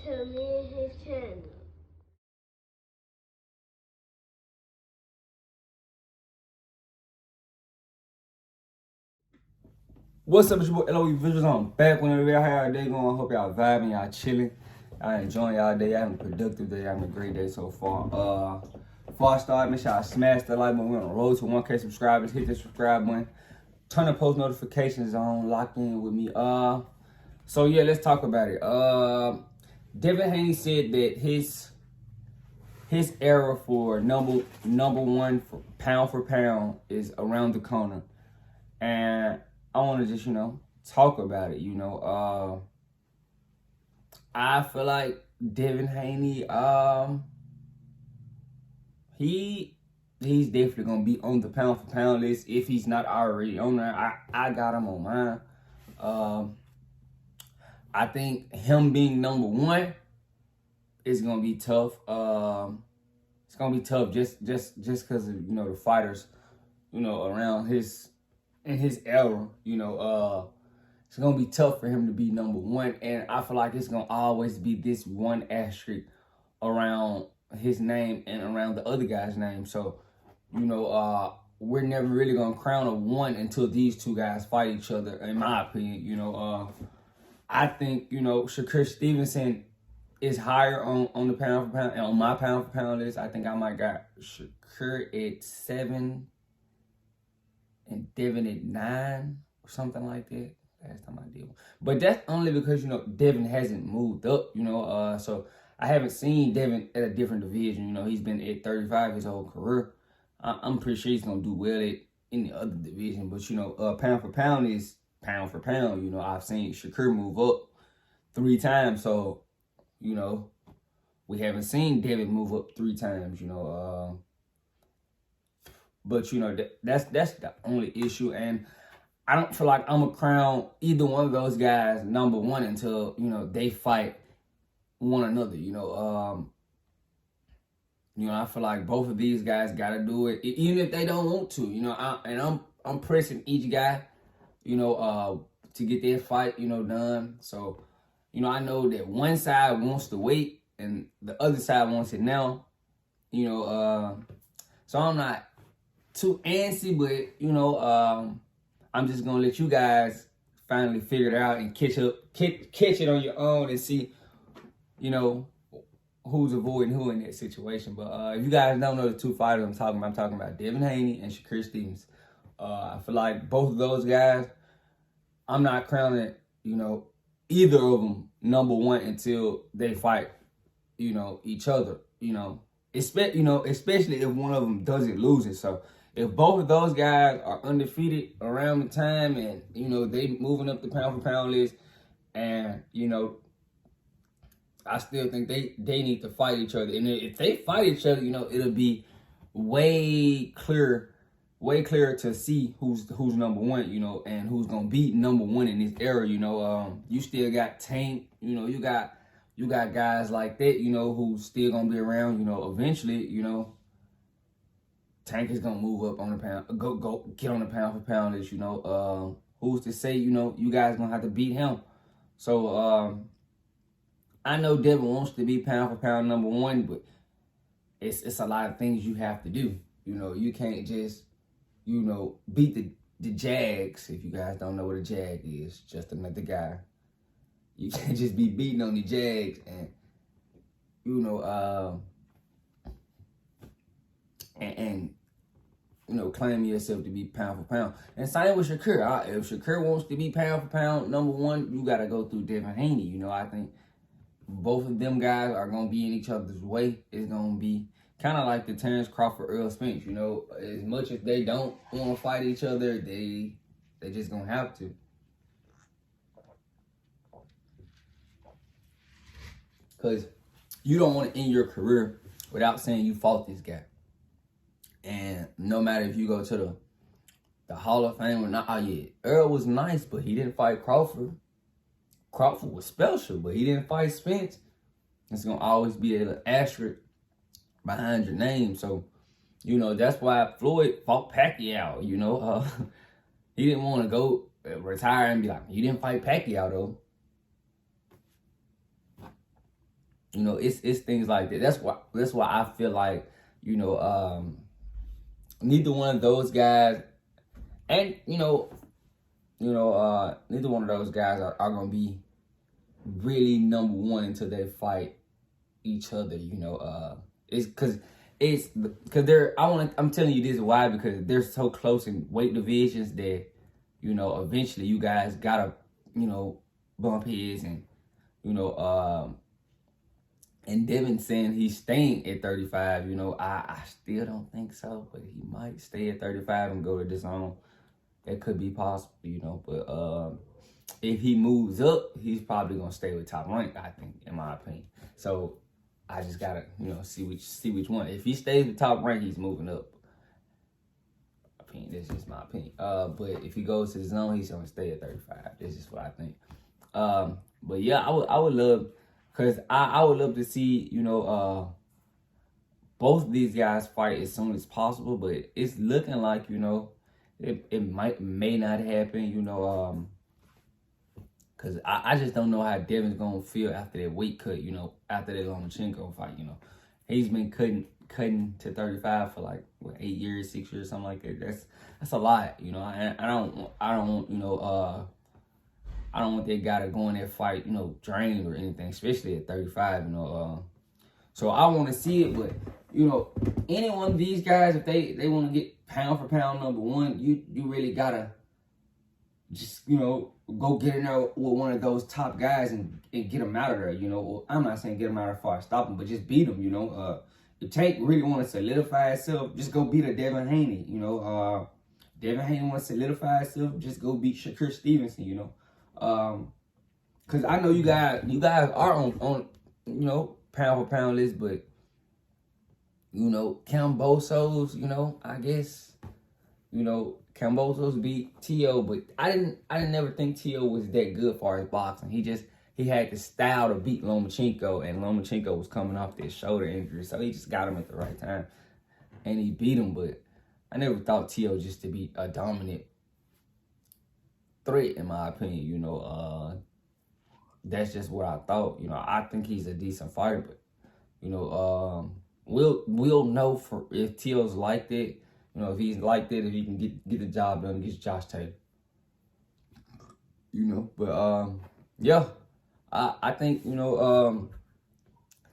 to me and his channel. What's up, it's your boy LOE Visuals. I'm back whenever y'all have y'all day going. Hope y'all vibing, y'all chilling. Y'all enjoying y'all day. Y'all having a productive day. Having a great day so far. Before I start, make sure y'all smash the like button. We're on the road to 1K subscribers. Hit the subscribe button. Turn the post notifications on. Lock in with me. So yeah, let's talk about it. Devin Haney said that his era for number one for pound is around the corner. And I want to just, talk about it. I feel like Devin Haney, he's definitely gonna be on the pound for pound list if he's not already on there. I got him on mine. I think him being number one is gonna be tough. It's gonna be tough just because of the fighters, around in his era, it's gonna be tough for him to be number one, and I feel like it's gonna always be this one asterisk around his name and around the other guy's name. So, we're never really gonna crown a one until these two guys fight each other. In my opinion, I think Shakur Stevenson is higher on the pound for pound and on my pound for pound list. I think I might got Shakur at 7 and Devin at 9 or something like that. Last time I did. But that's only because, Devin hasn't moved up, so I haven't seen Devin at a different division. He's been at 35 his whole career. I'm pretty sure he's going to do well at any other division. But, pound for pound is pound for pound. I've seen Shakur move up 3 times. So, we haven't seen Devin move up 3 times, But that's the only issue, and I don't feel like I'm gonna crown either one of those guys number one until they fight one another. I feel like both of these guys gotta do it, even if they don't want to. I'm pressing each guy, to get their fight, done. So, I know that one side wants to wait and the other side wants it now. So I'm not too antsy, but I'm just gonna let you guys finally figure it out and catch it on your own and see, who's avoiding who in that situation. But if you guys don't know the two fighters I'm talking about Devin Haney and Shakur Stevens. I feel like both of those guys, I'm not crowning, either of them number one until they fight, each other, especially if one of them doesn't lose it. So if both of those guys are undefeated around the time and, they moving up the pound for pound list and, I still think they need to fight each other. And if they fight each other, it'll be way clearer to see who's number one, and who's going to be number one in this era. You still got Tank, you got guys like that, who's still going to be around, eventually, Tank is gonna move up on the pound, go get on the pound for pound list. Who's to say you guys gonna have to beat him? So I know Devin wants to be pound for pound number one, but it's a lot of things you have to do. You can't just beat the Jags. If you guys don't know what a Jag is, just another guy. You can't just be beating on the Jags and claim yourself to be pound for pound. And same with Shakur. If Shakur wants to be pound for pound number one, you got to go through Devin Haney. I think both of them guys are going to be in each other's way. It's going to be kind of like the Terrence Crawford, Earl Spence. As much as they don't want to fight each other, they just going to have to. Because you don't want to end your career without saying you fought this guy. And no matter if you go to the Hall of Fame or not, Earl was nice, but he didn't fight Crawford. Crawford was special, but he didn't fight Spence. It's going to always be an asterisk behind your name. So, that's why Floyd fought Pacquiao, he didn't want to go retire and be like, you didn't fight Pacquiao, though. You know, it's things like that. That's why I feel like, you know, neither one of those guys, and neither one of those guys are gonna be really number one until they fight each other. You know, because I'm telling you this why, because they're so close in weight divisions that, you know, eventually you guys gotta, you know, bump heads. And you know, and Devin saying he's staying at 35. You know, I still don't think so, but he might stay at 35 and go to this zone. That could be possible, you know. But if he moves up, he's probably gonna stay with top rank, I think, in my opinion. So I just gotta, you know, see which one. If he stays with top rank, he's moving up. That's just my opinion. But if he goes to the zone, he's gonna stay at 35. That's just what I think. But yeah, I would love, cause I would love to see, you know, both of these guys fight as soon as possible. But it's looking like, you know, it may not happen, you know, cause I just don't know how Devin's gonna feel after that weight cut, you know, after that Lomachenko fight. You know, he's been cutting to 35 for like 8 years, 6 years, something like that. That's a lot, you know. I don't want, you know, I don't want that guy to go in that fight, you know, drained or anything, especially at 35, you know. So I want to see it, but you know, any one of these guys, if they want to get pound for pound number one, you really gotta just, you know, go get in there with one of those top guys and get them out of there, you know. Well, I'm not saying get them out of there, stop them, but just beat them, you know. If Tank really want to solidify itself, just go beat a Devin Haney, you know. Devin Haney want to solidify itself, just go beat Shakur Stevenson, you know. Cause I know you guys are on you know, pound for pound list, but you know, Kambosos, you know, I guess, you know, Kambosos beat T.O., but I didn't never think T.O. was that good for his boxing. He had the style to beat Lomachenko, and Lomachenko was coming off that shoulder injury, so he just got him at the right time, and he beat him. But I never thought T.O. just to be a dominant threat, in my opinion. You know, that's just what I thought. You know, I think he's a decent fighter, but you know, we'll know for if T.O.'s like that. You know, if he's like that, if he can get the job done against Josh Taylor. You know, but yeah. I think, you know,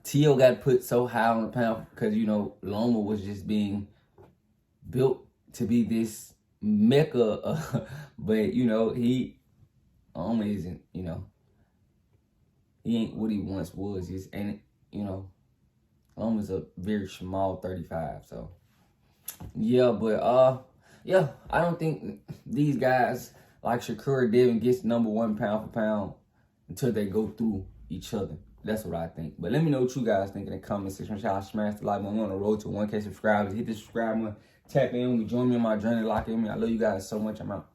T.O. got put so high on the pound because, you know, Loma was just being built to be this mecca. But, you know, Loma isn't, you know, he ain't what he once was. And, you know, Loma's a very small 35. So, yeah, but, yeah, I don't think these guys like Shakur Devin gets number one pound for pound until they go through each other. That's what I think. But let me know what you guys think in the comment section. Y'all smash the like button. We're on the road to 1K subscribers. Hit the subscribe button. Tap in with me. Join me on my journey. Lock in me. I love you guys so much. I'm out.